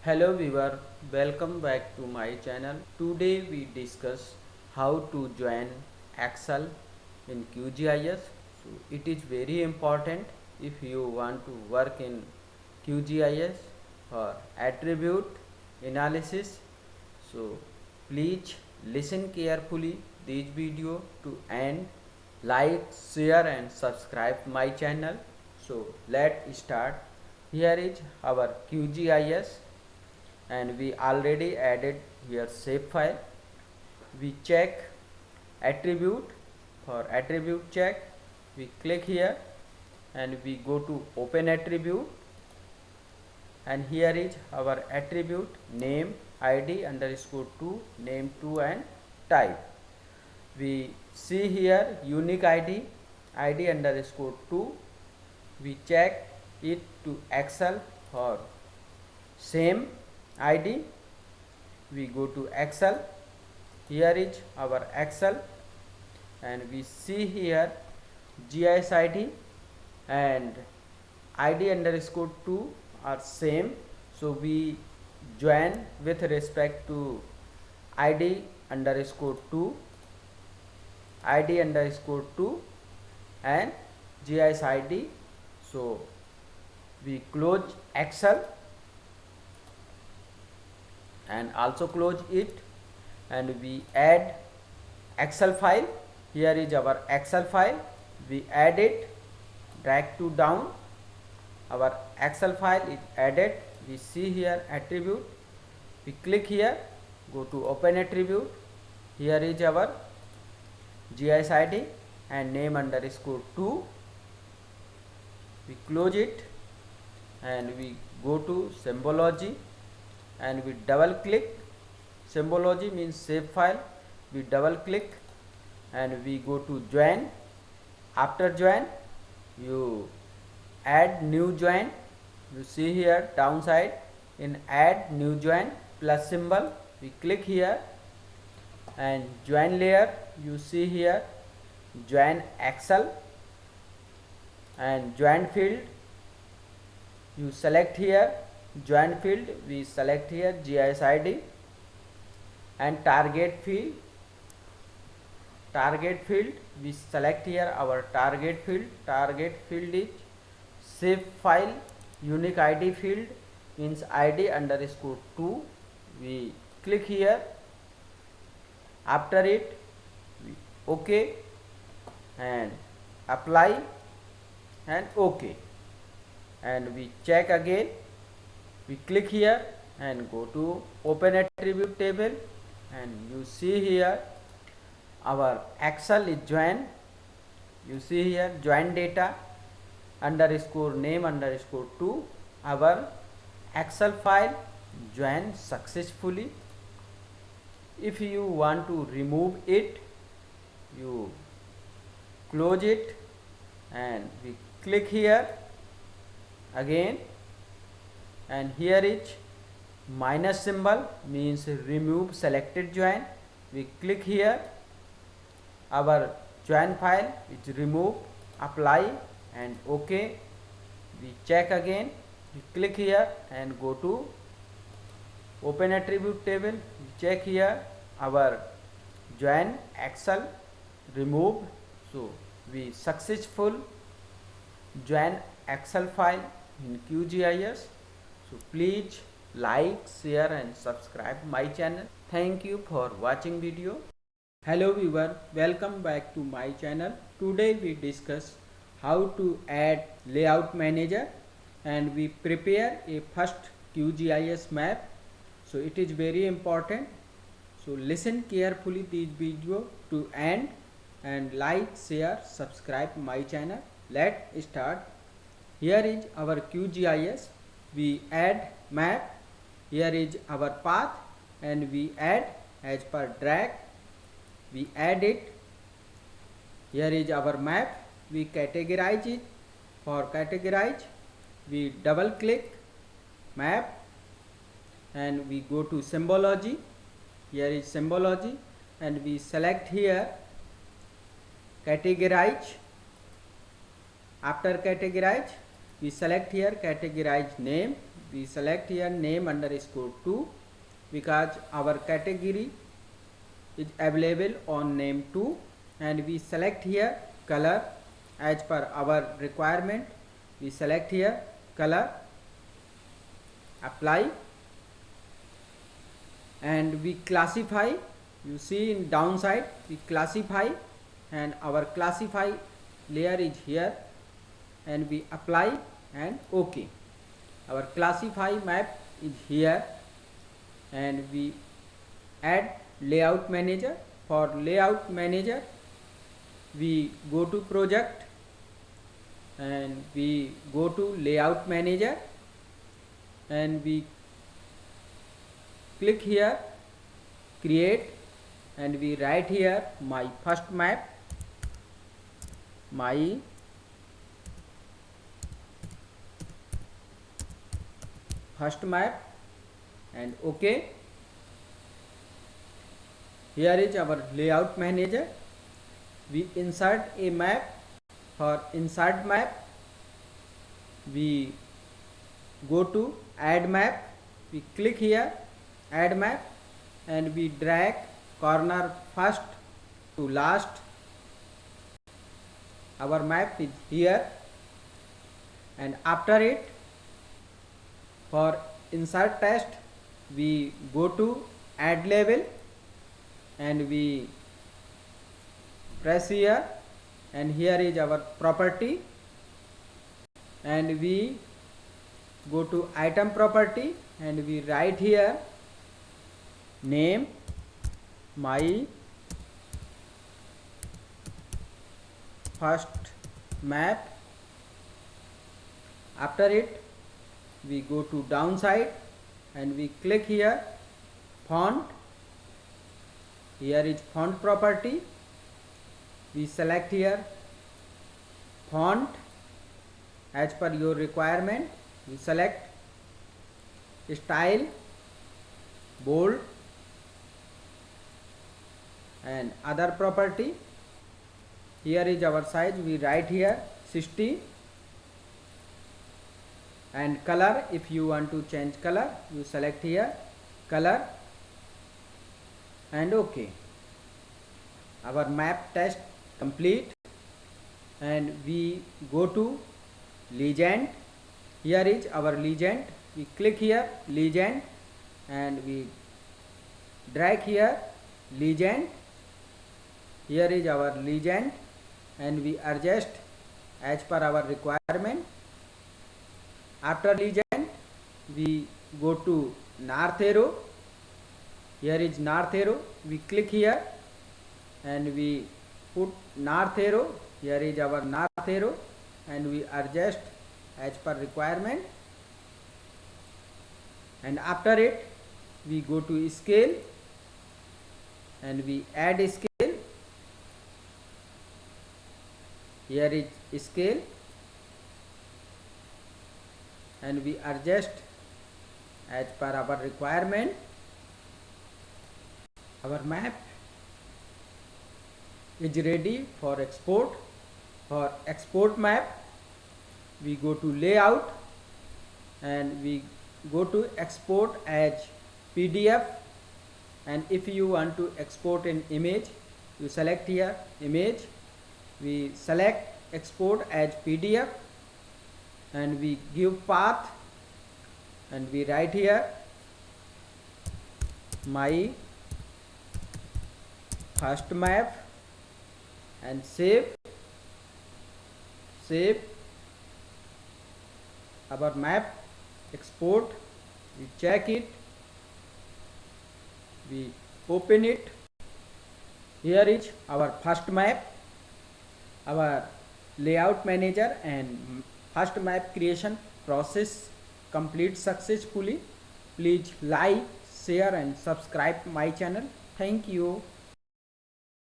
Hello viewer, welcome back to my channel. Today we discuss how to join Excel in QGIS. So it is very important if you want to work in QGIS or attribute analysis. So please listen carefully this video to end. Like, share and subscribe my channel. So let's start. Here is our QGIS and we already added here shapefile. We check attribute. For attribute check, we click here and we go to open attribute, and here is our attribute name id underscore 2 name 2 and type. We see here unique id underscore 2. We check it to Excel for same id. We go to Excel. Here is our Excel and we see here GIS id and id underscore 2 are same, so we join with respect to id underscore 2 and GIS id. So we close Excel and also close it, and we add Excel file. Here is our Excel file. We add it, drag to down. Our Excel file is added. We see here attribute. We click here, go to open attribute. Here is our GIS id and name underscore 2. We close it and we go to symbology and we double click. Symbology means shape file. We double click and we go to join. After join, you add new join. You see here downside in add new join plus symbol. We click here and join layer. You see here join Excel and join field. You select here join field. We select here GIS id and target field. We select here our target field. Target field is shape file unique id field, means id underscore 2. We click here. After it, we OK and apply and OK, and we check again. We click here and go to open attribute table, and you see here our Excel is joined. You see here join data underscore name underscore 2. Our Excel file joined successfully. If you want to remove it, you close it and we click here again, and here is minus symbol, means remove selected join. We click here. Our join file is removed. Apply and OK. We check again. We click here and go to open attribute table. We check here our join Excel removed. So we successful join Excel file in QGIS. So please like, share and subscribe my channel. Thank you for watching video. Hello viewer, welcome back to my channel. Today we discuss how to add layout manager, and we prepare a first QGIS map. So it is very important. So listen carefully this video to end and like, share, subscribe my channel. Let's start. Here is our QGIS. We add map. Here is our path and we add as per drag. We add it. Here is our map. We categorize it. For categorize, we double click map and we go to symbology. Here is symbology and we select here categorize. After categorize, we select here categorize name. we select here name underscore 2 because our category is available on name 2, and we select here color as per our requirement. We select here color, apply, and we classify. You see in downside we classify, and our classify layer is here, and we apply and OK. Our classify map is here, and we add layout manager. For layout manager we go to project and we go to layout manager, and we click here create, and we write here my first map, my first map, and OK. Here is our layout manager. We insert a map. For insert map we go to add map, we click here add map, and we drag corner first to last. Our map is here, and after it for insert text we go to add label, and we press here, and here is our property, and we go to item property, and we write here name my first map. After it we go to downside, and we click here font. Here is font property. We select here font as per your requirement. We select style, bold, and other property. Here is our size. We write here 60, and color, if you want to change color you select here color, and OK. Our map test complete, and we go to legend. Here is our legend. We click here legend, and we drag here legend. Here is our legend, and we adjust as per our requirement. After legend we go to north arrow. Here is north arrow. We click here, and we put north arrow. Here is our north arrow, and we adjust as per requirement. And after it we go to scale, and we add scale. Here is scale, and we adjust as per our requirement. Our map is ready for export. For export map we go to layout, and we go to export as PDF, and if you want to export an image you select here image. We select export as PDF, and we give path, and we write here my first map, and save. Our map export. We check it, we open it. Here is our first map. Our layout manager and first map creation process complete successfully. Please like, share and subscribe my channel. Thank you.